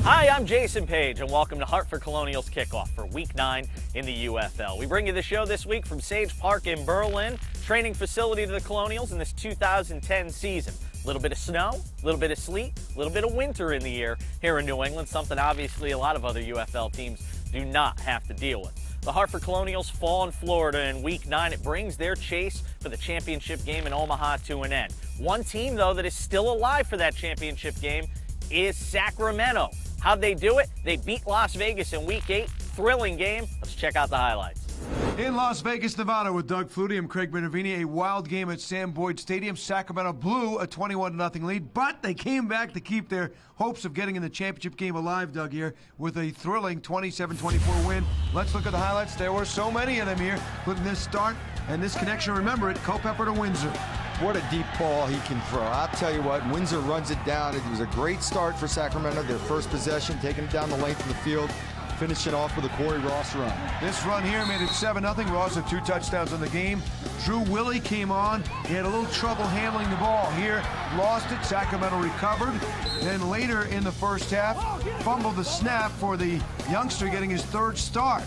Hi, I'm Jason Page, and welcome to Hartford Colonials Kickoff for Week 9 in the UFL. We bring you the show this week from Sage Park in Berlin, training facility to the Colonials in this 2010 season. A little bit of snow, a little bit of sleet, a little bit of winter in the air here in New England, something obviously a lot of other UFL teams do not have to deal with. The Hartford Colonials fall in Florida in Week 9. It brings their chase for the championship game in Omaha to an end. One team, though, that is still alive for that championship game is Sacramento. How'd they do it? They beat Las Vegas in Week 8. Thrilling game. Let's check out the highlights. In Las Vegas, Nevada, with Doug Flutie and Craig Minervini, a wild game at Sam Boyd Stadium. Sacramento blew a 21-0 lead, but they came back to keep their hopes of getting in the championship game alive, Doug, here, with a thrilling 27-24 win. Let's look at the highlights. There were so many of them here, including this start and this connection. Remember it, Culpepper to Windsor. What a deep ball he can throw. I'll tell you what, Windsor runs it down. It was a great start for Sacramento, their first possession, taking it down the length of the field, finishing off with a Corey Ross run. This run here made it 7-0. Ross had 2 touchdowns in the game. Drew Willie came on. He had a little trouble handling the ball here. Lost it. Sacramento recovered. Then later in the first half, fumbled the snap for the youngster getting his 3rd start.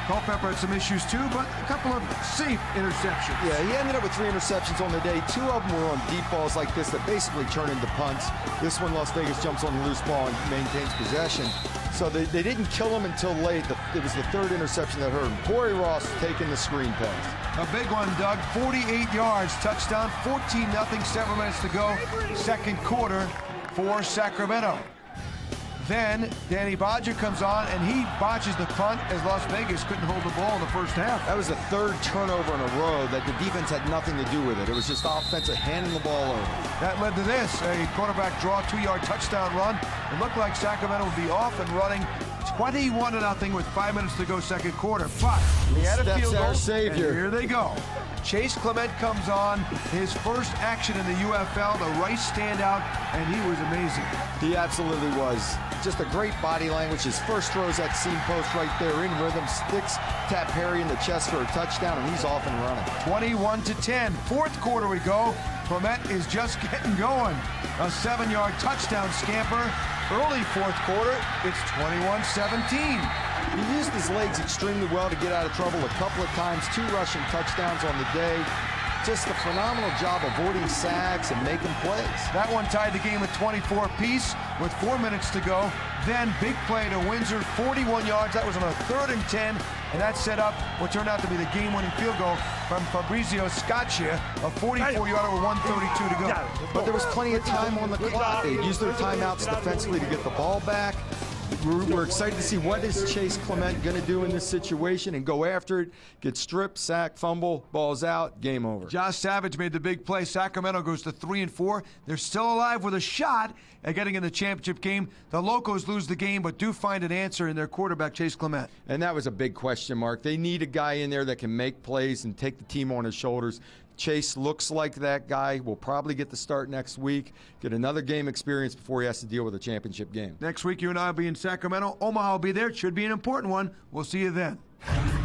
Culpepper had some issues too, but a couple of safe interceptions. Yeah, he ended up with 3 interceptions on the day. 2 of them were on deep balls like this that basically turn into punts. This one, Las Vegas jumps on the loose ball and maintains possession. So they didn't kill him until late. It was the 3rd interception that hurt him. Corey Ross taking the screen pass. A big one, Doug. 48 yards, touchdown, 14-0, 7 minutes to go. Second quarter for Sacramento. Then Danny Bodger comes on, and he botches the punt as Las Vegas couldn't hold the ball in the first half. That was the 3rd turnover in a row that the defense had nothing to do with it. It was just offensive handing the ball over. That led to this, a quarterback draw, 2-yard touchdown run. It looked like Sacramento would be off and running 21-0 with 5 minutes to go second quarter. But he had a field goal, and here they go. Chase Clement comes on, his first action in the UFL, the Rice standout, and he was amazing. He absolutely was. Just a great body language. His first throws that seam post right there in rhythm, sticks, tap Harry in the chest for a touchdown, and he's off and running. 21-10, fourth quarter we go. Clement is just getting going. A 7-yard touchdown scamper. Early fourth quarter, it's 21-17. He used his legs extremely well to get out of trouble a couple of times, 2 rushing touchdowns on the day. Just a phenomenal job avoiding sacks and making plays. That one tied the game at 24 apiece with 4 minutes to go. Then big play to Windsor, 41 yards. That was on a 3rd and 10, and that set up what turned out to be the game-winning field goal from Fabrizio Scaccia, a 44-yarder with 1:32 to go. But there was plenty of time on the clock. They used their timeouts defensively to get the ball back. We're excited to see what is Chase Clement going to do in this situation and go after it, get stripped, sack, fumble, ball's out, game over. Josh Savage made the big play. Sacramento goes to 3-4. They're still alive with a shot at getting in the championship game. The Locos lose the game, but do find an answer in their quarterback, Chase Clement. And that was a big question mark. They need a guy in there that can make plays and take the team on his shoulders. Chase looks like that guy. Will probably get the start next week, get another game experience before he has to deal with a championship game. Next week, you and I will be in Sacramento. Omaha will be there. It should be an important one. We'll see you then.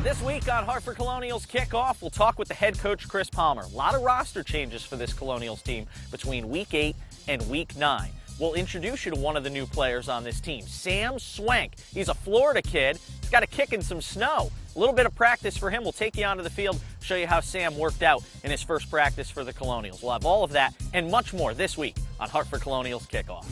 This week on Hartford Colonials Kickoff, we'll talk with the head coach, Chris Palmer. A lot of roster changes for this Colonials team between Week 8 and Week 9. We'll introduce you to one of the new players on this team, Sam Swank. He's a Florida kid. He's got a kick in some snow. A little bit of practice for him. We'll take you onto the field, show you how Sam worked out in his first practice for the Colonials. We'll have all of that and much more this week on Hartford Colonials Kickoff.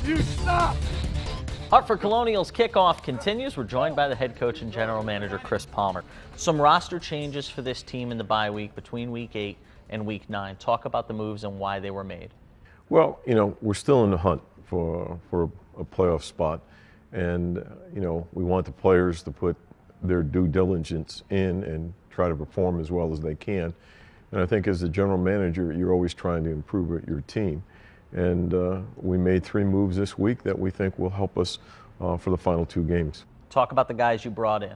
You stop! Hartford Colonials Kickoff continues. We're joined by the head coach and general manager, Chris Palmer. Some roster changes for this team in the bye week between Week 8 and Week 9. Talk about the moves and why they were made. Well, we're still in the hunt for a playoff spot. And, we want the players to put their due diligence in and try to perform as well as they can. And I think as the general manager, you're always trying to improve your team. And we made 3 moves this week that we think will help us for the final 2 games. Talk about the guys you brought in.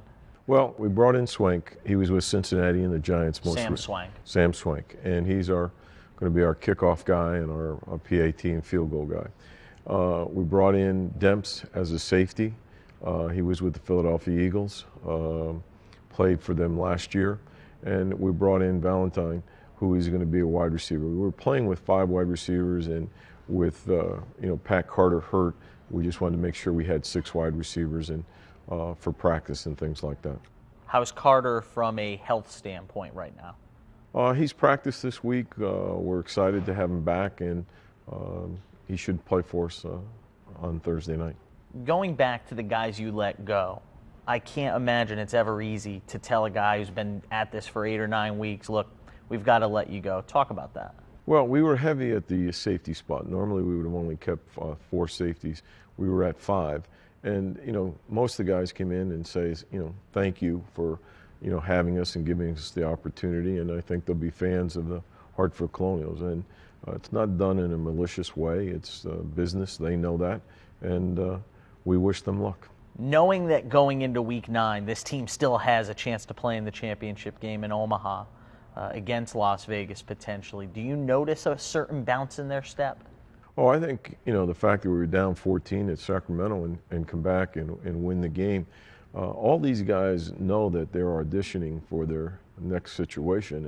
Well, we brought in Swank. He was with Cincinnati and the Giants most Sam Swank. Sam Swank. And he's going to be our kickoff guy and our PAT and field goal guy. We brought in Demps as a safety. He was with the Philadelphia Eagles, played for them last year. And we brought in Valentine, who is going to be a wide receiver. We were playing with 5 wide receivers, and with Pat Carter hurt, we just wanted to make sure we had 6 wide receivers and for practice and things like that. How's Carter from a health standpoint right now? He's practiced this week. We're excited to have him back, and he should play for us on Thursday night. Going back to the guys you let go, I can't imagine it's ever easy to tell a guy who's been at this for 8 or 9 weeks, look, we've got to let you go. Talk about that. Well, we were heavy at the safety spot. Normally we would have only kept 4 safeties. We were at 5. And, most of the guys came in and say, thank you for, having us and giving us the opportunity. And I think they'll be fans of the Hartford Colonials. And it's not done in a malicious way. It's business. They know that. And we wish them luck. Knowing that going into Week 9, this team still has a chance to play in the championship game in Omaha against Las Vegas potentially, do you notice a certain bounce in their step? Oh, I think, the fact that we were down 14 at Sacramento and come back and win the game, all these guys know that they're auditioning for their next situation,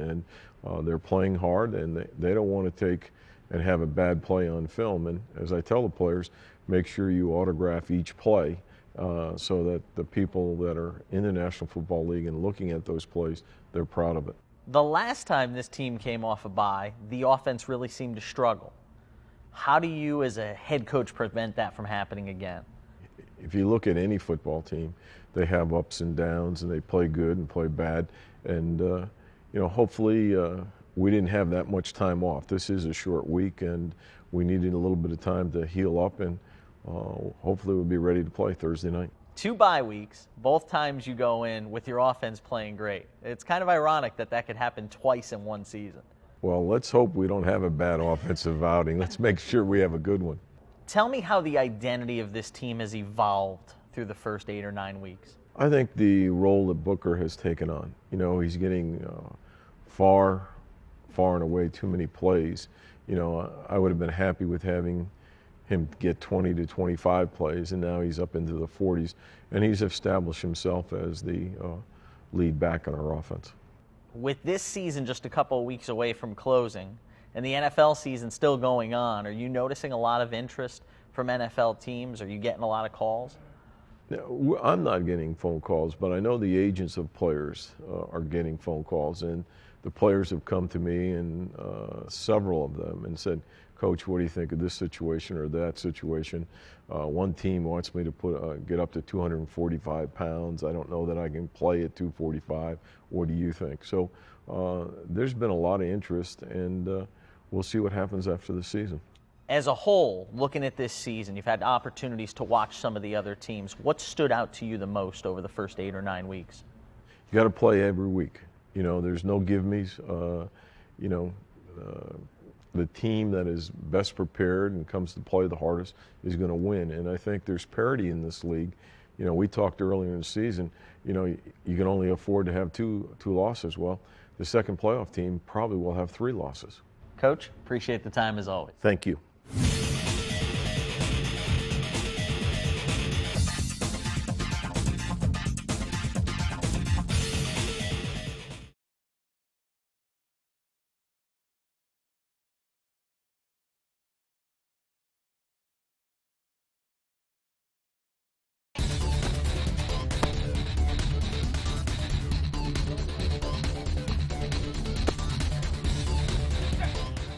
and they're playing hard, and they don't want to take and have a bad play on film. And as I tell the players, make sure you autograph each play so that the people that are in the National Football League and looking at those plays, they're proud of it. The last time this team came off a bye, the offense really seemed to struggle. How do you, as a head coach, prevent that from happening again? If you look at any football team, they have ups and downs, and they play good and play bad. And, hopefully we didn't have that much time off. This is a short week, and we needed a little bit of time to heal up, and hopefully we'll be ready to play Thursday night. 2 bye weeks, both times you go in with your offense playing great. It's kind of ironic that could happen twice in one season. Well, let's hope we don't have a bad offensive outing. Let's make sure we have a good one. Tell me how the identity of this team has evolved through the first 8 or 9 weeks. I think the role that Booker has taken on, he's getting far and away too many plays. I would have been happy with having him get 20 to 25 plays, and now he's up into the 40s, and he's established himself as the lead back in our offense. With this season just a couple of weeks away from closing and the NFL season still going on, are you noticing a lot of interest from NFL teams? Are you getting a lot of calls? No, I'm not getting phone calls, but I know the agents of players are getting phone calls, and the players have come to me, and several of them, and said, Coach, what do you think of this situation or that situation? One team wants me to get up to 245 pounds. I don't know that I can play at 245. What do you think? So there's been a lot of interest, and we'll see what happens after the season. As a whole, looking at this season, you've had opportunities to watch some of the other teams. What stood out to you the most over the first 8 or 9 weeks? You got to play every week. There's no give-me's. The team that is best prepared and comes to play the hardest is going to win. And I think there's parity in this league. We talked earlier in the season, you can only afford to have two losses. Well, the second playoff team probably will have 3 losses. Coach, appreciate the time as always. Thank you.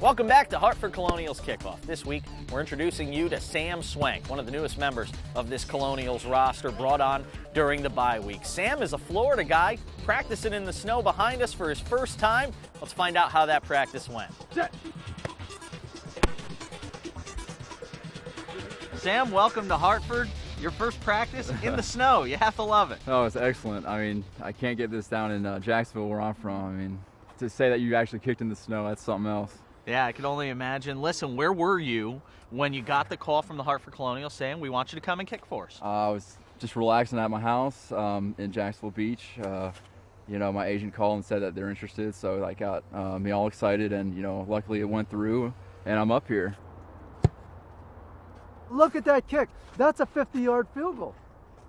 Welcome back to Hartford Colonials Kickoff. This week, we're introducing you to Sam Swank, one of the newest members of this Colonials roster brought on during the bye week. Sam is a Florida guy, practicing in the snow behind us for his first time. Let's find out how that practice went. Sam, welcome to Hartford. Your first practice in the snow. You have to love it. Oh, it's excellent. I mean, I can't get this down in Jacksonville where I'm from. I mean, to say that you actually kicked in the snow, that's something else. Yeah, I can only imagine. Listen, where were you when you got the call from the Hartford Colonials saying, we want you to come and kick for us? I was just relaxing at my house in Jacksonville Beach. You know, my agent called and said that they're interested, so that got me all excited, and, you know, luckily it went through, and I'm up here. Look at that kick. That's a 50-yard field goal.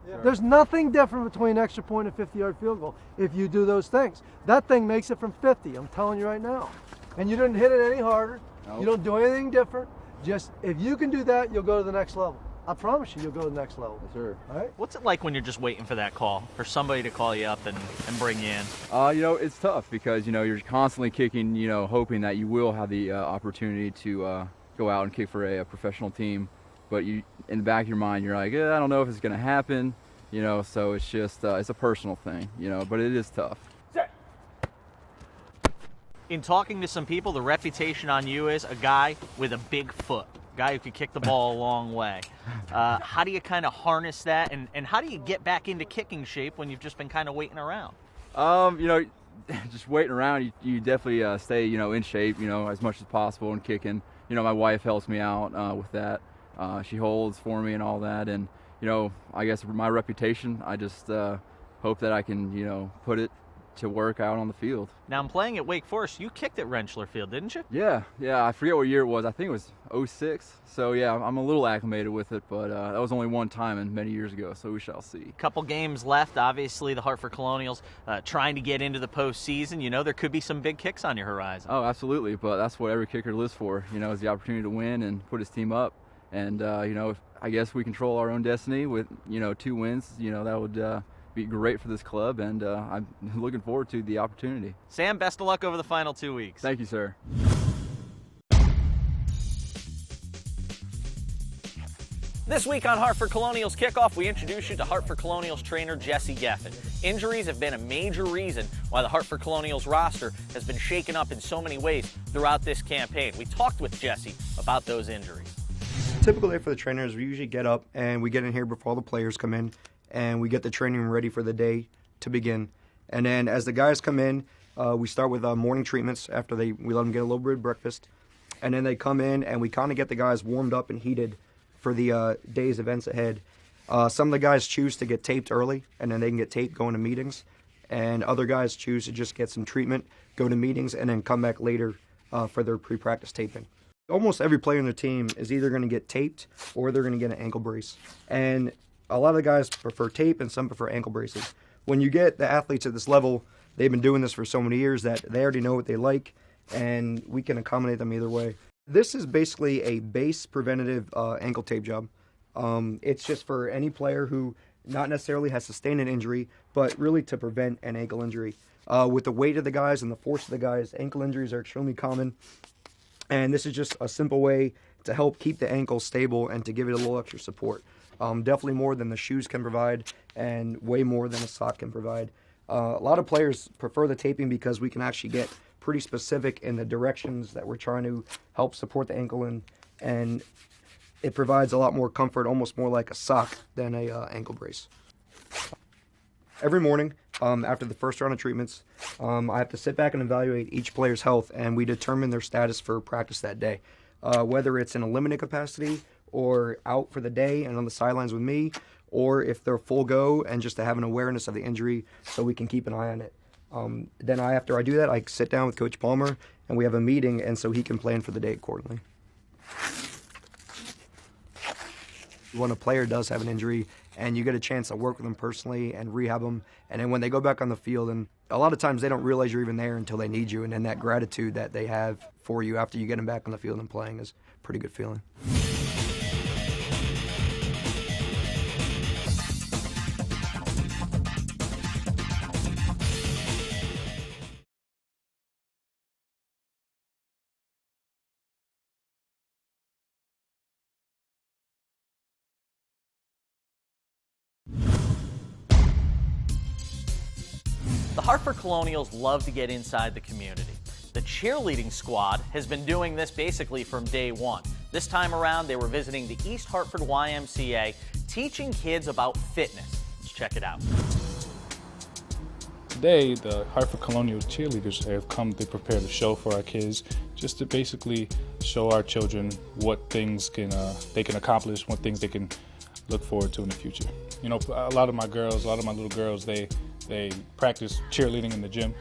Yeah. There's nothing different between extra point and 50-yard field goal if you do those things. That thing makes it from 50, I'm telling you right now. And you didn't hit it any harder. Nope. You don't do anything different. Just, if you can do that, you'll go to the next level. I promise you, you'll go to the next level. Yes, sir. All right? What's it like when you're just waiting for that call, for somebody to call you up and bring you in? You know, it's tough because, you know, you're constantly kicking, you know, hoping that you will have the opportunity to go out and kick for a professional team. But you, in the back of your mind, you're like, I don't know if it's going to happen, you know, so it's just, it's a personal thing, you know, but it is tough. In talking to some people, the reputation on you is a guy with a big foot, a guy who could kick the ball a long way. How do you kind of harness that, and how do you get back into kicking shape when you've just been kind of waiting around? You know, just waiting around, you definitely stay, you know, in shape, you know, as much as possible and kicking. You know, my wife helps me out with that. She holds for me and all that, and, you know, I guess for my reputation, I just hope that I can, you know, put it to work out on the field. Now, I'm playing at Wake Forest. You kicked at Rentschler Field, didn't you? Yeah, I forget what year it was. I think it was 06. So, yeah, I'm a little acclimated with it, but that was only one time and many years ago, so we shall see. Couple games left. Obviously, the Hartford Colonials trying to get into the postseason. You know, there could be some big kicks on your horizon. Oh, absolutely, but that's what every kicker lives for, you know, is the opportunity to win and put his team up. And, you know, I guess we control our own destiny with, you know, 2 wins. You know, that would be great for this club, and I'm looking forward to the opportunity. Sam, best of luck over the final 2 weeks. Thank you, sir. This week on Hartford Colonials Kickoff, we introduce you to Hartford Colonials trainer Jesse Geffen. Injuries have been a major reason why the Hartford Colonials roster has been shaken up in so many ways throughout this campaign. We talked with Jesse about those injuries. Typical day for the trainers, we usually get up and we get in here before all the players come in, and we get the training room ready for the day to begin. And then as the guys come in, we start with morning treatments after we let them get a little bit of breakfast. And then they come in and we kind of get the guys warmed up and heated for the day's events ahead. Some of the guys choose to get taped early, and then they can get taped going to meetings. And other guys choose to just get some treatment, go to meetings, and then come back later for their pre-practice taping. Almost every player in the team is either going to get taped or they're going to get an ankle brace. And a lot of the guys prefer tape and some prefer ankle braces. When you get the athletes at this level, they've been doing this for so many years that they already know what they like, and we can accommodate them either way. This is basically a base preventative ankle tape job. It's just for any player who not necessarily has sustained an injury, but really to prevent an ankle injury. With the weight of the guys and the force of the guys, ankle injuries are extremely common. And this is just a simple way to help keep the ankle stable and to give it a little extra support. Definitely more than the shoes can provide, and way more than a sock can provide. A lot of players prefer the taping because we can actually get pretty specific in the directions that we're trying to help support the ankle in, and it provides a lot more comfort, almost more like a sock than a ankle brace. Every morning, after the first round of treatments, I have to sit back and evaluate each player's health, and we determine their status for practice that day. Whether it's in a limited capacity or out for the day and on the sidelines with me, or if they're full go and just to have an awareness of the injury so we can keep an eye on it. Then after I do that, I sit down with Coach Palmer and we have a meeting, and so he can plan for the day accordingly. When a player does have an injury and you get a chance to work with them personally and rehab them, and then when they go back on the field, and a lot of times they don't realize you're even there until they need you, and then that gratitude that they have for you after you get them back on the field and playing is a pretty good feeling. The Hartford Colonials love to get inside the community. The cheerleading squad has been doing this basically from day one. This time around, they were visiting the East Hartford YMCA, teaching kids about fitness. Let's check it out. Today, the Hartford Colonials cheerleaders have come to prepare the show for our kids, just to basically show our children what things they can accomplish, what things they can look forward to in the future. You know, a lot of my little girls, they practice cheerleading in the gym.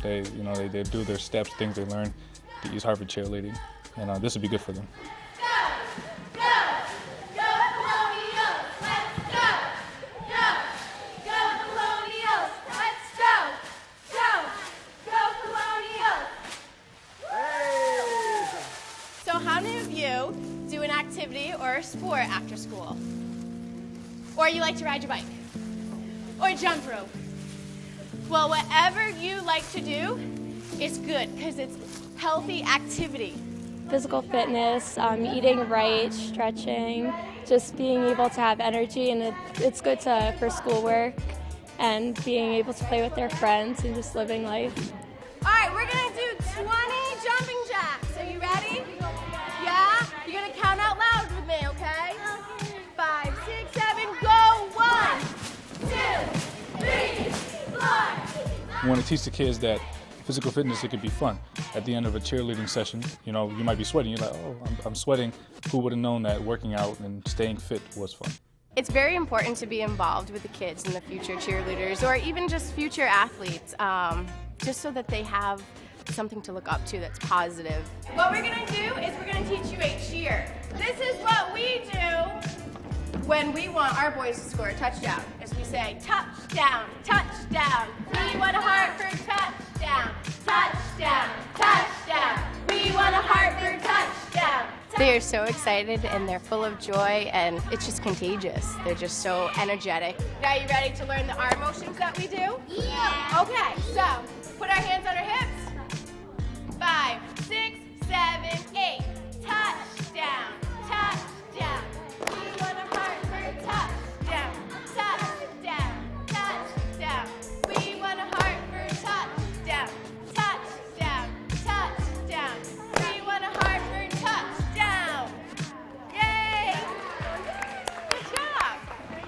They do their steps, things they learn to use Hartford cheerleading, and this would be good for them. So how many of you do an activity or a sport after school? Or you like to ride your bike? Or jump rope? Well, whatever you like to do is good because it's healthy activity. Physical fitness, eating right, stretching, just being able to have energy, and it's good for schoolwork and being able to play with their friends and just living life. All right, we're gonna do 20 jumping jacks. Are you ready? Yeah? You're gonna count out loud with me, okay? 5, 6, 7, go! 1, 2, 3, 4. We want to teach the kids that physical fitness, it could be fun. At the end of a cheerleading session, you know, you might be sweating. You're like, oh, I'm sweating. Who would have known that working out and staying fit was fun? It's very important to be involved with the kids and the future cheerleaders or even just future athletes, just so that they have something to look up to that's positive. What we're going to do is we're going to teach you a cheer. This is what we do when we want our boys to score a touchdown. As we say, touchdown, touchdown. We want a Hartford touchdown, touchdown, touchdown. We want a Hartford touchdown. They are so excited and they're full of joy and it's just contagious. They're just so energetic. Are you ready to learn the arm motions that we do? Yeah. Okay, so put our hands on our hips. 5, 6, 7, 8. Touchdown, touchdown. We want a Hartford touchdown, touchdown, touchdown. We want a Hartford touchdown, touchdown, touchdown. We want a Hartford touchdown. Yay! Good job.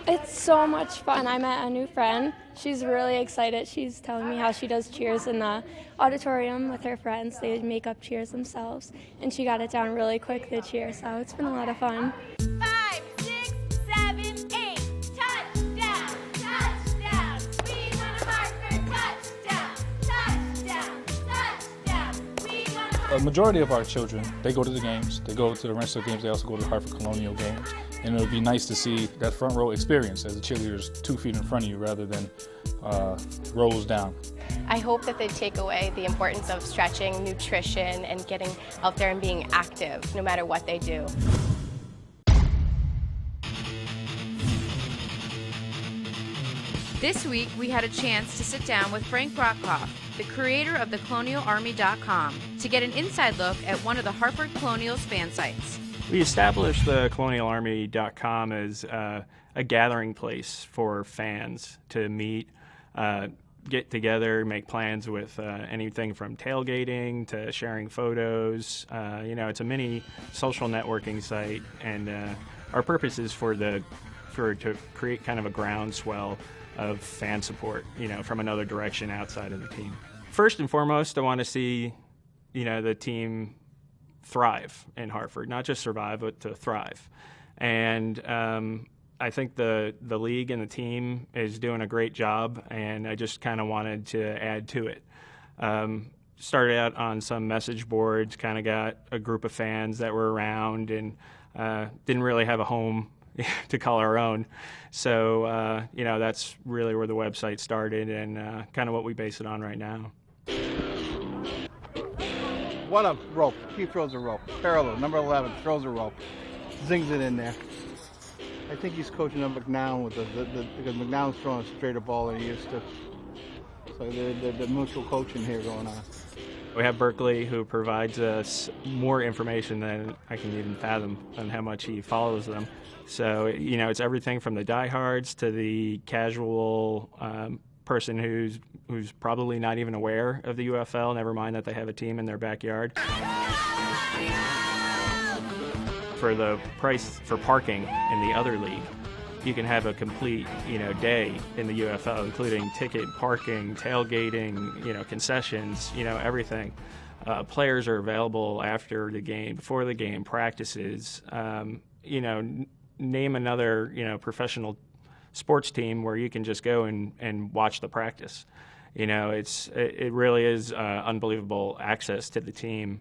It's so much fun. I met a new friend. She's really excited. She's telling me how she does cheers in the auditorium with her friends. They make up cheers themselves, and she got it down really quick, the cheer, so it's been a lot of fun. 5, 6, 7, 8. Touchdown, touchdown. We want a Hartford touchdown, touchdown, touchdown. We want a Hartford. A majority of our children, they go to the games. They go to the Rensselaer games. They also go to the Hartford Colonial games. And it would be nice to see that front row experience as the cheerleader's 2 feet in front of you rather than rows down. I hope that they take away the importance of stretching, nutrition, and getting out there and being active no matter what they do. This week, we had a chance to sit down with Frank Brockhoff, the creator of thecolonialarmy.com, to get an inside look at one of the Hartford Colonials fan sites. We established the thecolonialarmy.com as a gathering place for fans to meet, get together, make plans with anything from tailgating to sharing photos. It's a mini social networking site, and our purpose is to create kind of a groundswell of fan support, from another direction outside of the team. First and foremost, I want to see, the team thrive in Hartford, not just survive, but to thrive. And I think the league and the team is doing a great job, and I just kind of wanted to add to it. Started out on some message boards, kind of got a group of fans that were around, and didn't really have a home to call our own. So, that's really where the website started and kind of what we base it on right now. One up, rope. He throws a rope. Parallel, number 11, throws a rope. Zings it in there. I think he's coaching up McNown because McNown's throwing a straighter ball than he used to. So the mutual coaching here going on. We have Berkeley, who provides us more information than I can even fathom on how much he follows them. So, it's everything from the diehards to the casual person who's probably not even aware of the UFL, never mind that they have a team in their backyard. For the price for parking in the other league, you can have a complete, day in the UFL, including ticket, parking, tailgating, concessions, everything. Players are available after the game, before the game, practices. Name another, professional sports team where you can just go and watch the practice. It really is unbelievable access to the team.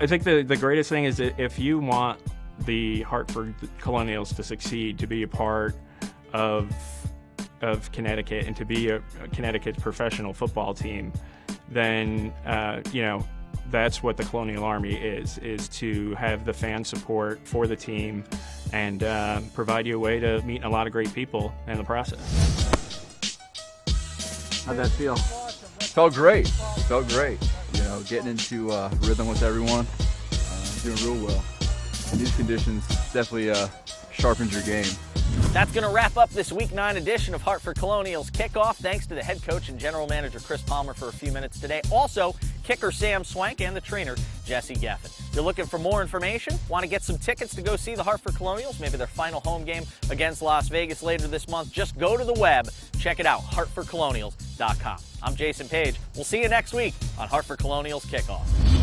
I think the greatest thing is that if you want the Hartford Colonials to succeed, to be a part of Connecticut and to be a Connecticut professional football team, then that's what the Colonial Army is to have the fan support for the team and provide you a way to meet a lot of great people in the process. How'd that feel? Felt great. Getting into rhythm with everyone, doing real well. In these conditions, definitely sharpens your game. That's going to wrap up this Week 9 edition of Hartford Colonials Kickoff. Thanks to the head coach and general manager Chris Palmer for a few minutes today. Also, kicker Sam Swank and the trainer Jesse Geffen. If you're looking for more information, want to get some tickets to go see the Hartford Colonials, maybe their final home game against Las Vegas later this month, just go to the web. Check it out, hartfordcolonials.com. I'm Jason Page. We'll see you next week on Hartford Colonials Kickoff.